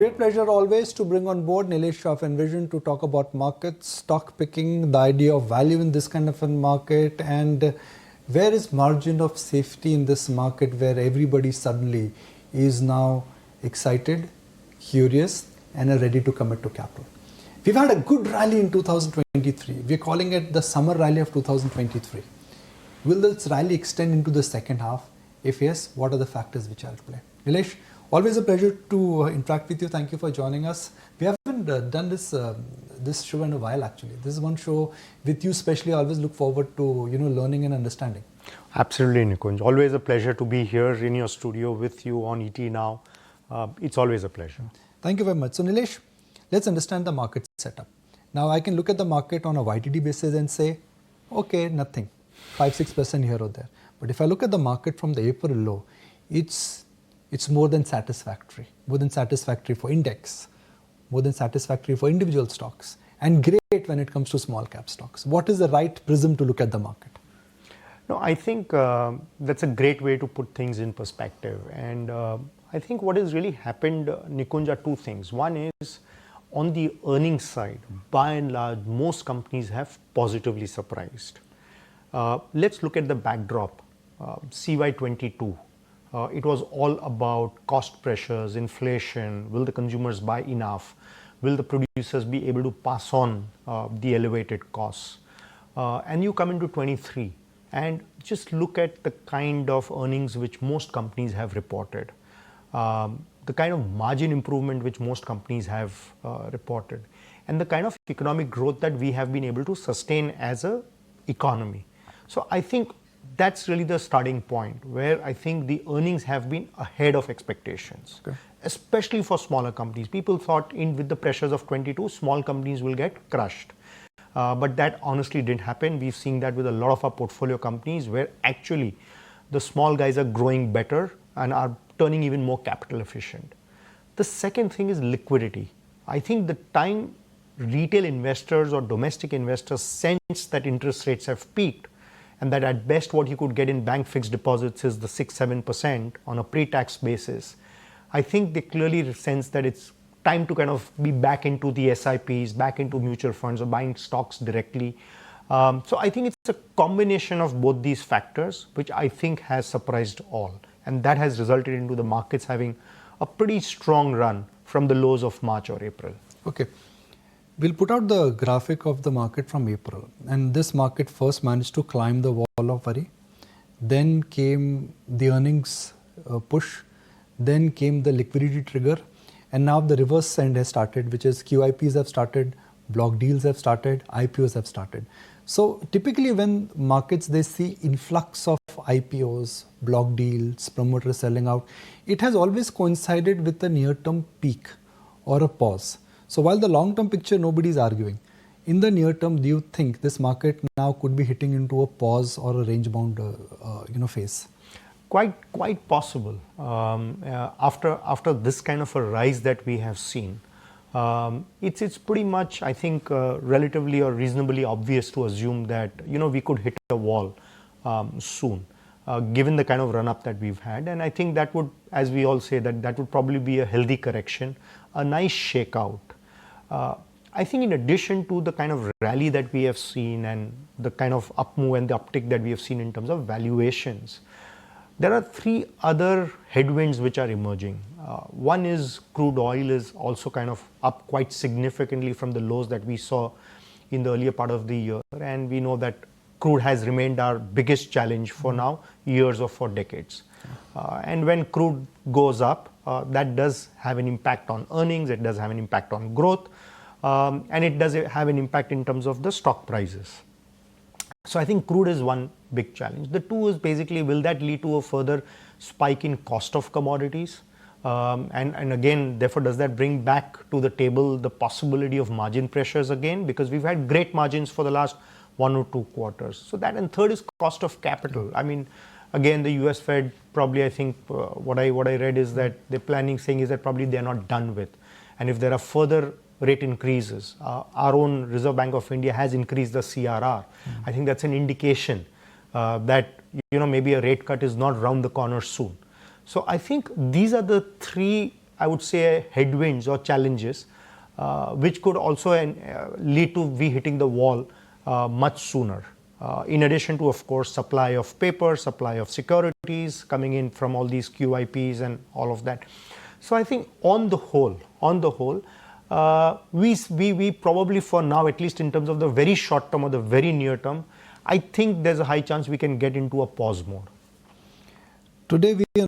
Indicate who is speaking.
Speaker 1: Great pleasure always to bring on board Nilesh Shah of Envision to talk about markets, stock picking, the idea of value in this kind of a market, and where is margin of safety in this market where everybody suddenly is now excited, curious, and are ready to commit to capital. We've had a good rally in 2023. We're calling it the summer rally of 2023. Will this rally extend into the second half? If yes, what are the factors which are at play? Nilesh, always a pleasure to interact with you. Thank you for joining us. We haven't done this show in a while actually. This is one show with you especially. I always look forward to learning and understanding.
Speaker 2: Absolutely, Nikunj. Always a pleasure to be here in your studio with you on ET Now. It's always a pleasure.
Speaker 1: Thank you very much. So Nilesh, let's understand the market setup. Now I can look at the market on a YTD basis and say, okay, nothing, 5-6% here or there. But if I look at the market from the April low, it's more than satisfactory for index, more than satisfactory for individual stocks, and great when it comes to small cap stocks. What is the right prism to look at the market?
Speaker 2: No, I think that's a great way to put things in perspective. And I think what has really happened, Nikunj, are two things. One is on the earnings side, by and large, most companies have positively surprised. Let's look at the backdrop, CY22. It was all about cost pressures, inflation, will the consumers buy enough, will the producers be able to pass on the elevated costs. And you come into 23 and just look at the kind of earnings which most companies have reported, the kind of margin improvement which most companies have reported, and the kind of economic growth that we have been able to sustain as an economy. So I think that's really the starting point where I think the earnings have been ahead of expectations, especially for smaller companies. People thought with the pressures of 22, small companies will get crushed. But that honestly didn't happen. We've seen that with a lot of our portfolio companies where actually the small guys are growing better and are turning even more capital efficient. The second thing is liquidity. I think the time retail investors or domestic investors sense that interest rates have peaked, and that at best what you could get in bank fixed deposits is the 6-7% on a pre-tax basis. I think they clearly sense that it's time to kind of be back into the SIPs, back into mutual funds or buying stocks directly. So I think it's a combination of both these factors, which I think has surprised all. And that has resulted into the markets having a pretty strong run from the lows of March or April.
Speaker 1: Okay. We'll put out the graphic of the market from April, and this market first managed to climb the wall of worry. Then came the earnings push, then came the liquidity trigger, and now the reverse trend has started, which is QIPs have started, block deals have started, IPOs have started. So typically when markets, they see influx of IPOs, block deals, promoters selling out, it has always coincided with a near-term peak or a pause. So while the long-term picture, nobody is arguing. In the near term, do you think this market now could be hitting into a pause or a range-bound phase?
Speaker 2: Quite possible. After this kind of a rise that we have seen, it's pretty much, I think, relatively or reasonably obvious to assume that we could hit a wall soon, given the kind of run-up that we've had. And I think that would, as we all say, that would probably be a healthy correction, a nice shakeout. I think in addition to the kind of rally that we have seen and the kind of up move and the uptick that we have seen in terms of valuations, there are three other headwinds which are emerging. One is crude oil is also kind of up quite significantly from the lows that we saw in the earlier part of the year. And we know that crude has remained our biggest challenge for now, years or for decades. And when crude goes up, that does have an impact on earnings, it does have an impact on growth, and it does have an impact in terms of the stock prices. So I think crude is one big challenge. The two is basically, will that lead to a further spike in cost of commodities? And again, therefore, does that bring back to the table the possibility of margin pressures again? Because we've had great margins for the last 1 or 2 quarters. So that, and third is cost of capital. I mean, again, the US Fed probably, I think what I read is that they're saying is that probably they're not done with. And if there are further rate increases, our own Reserve Bank of India has increased the CRR. I think that's an indication that maybe a rate cut is not round the corner soon. So I think these are the three I would say, headwinds or challenges, which could also lead to we hitting the wall much sooner. In addition to, of course, supply of paper, supply of securities coming in from all these QIPs and all of that. So I think on the whole, we probably for now, at least in terms of the very short term or the very near term, I think there's a high chance we can get into a pause mode.
Speaker 1: Today we are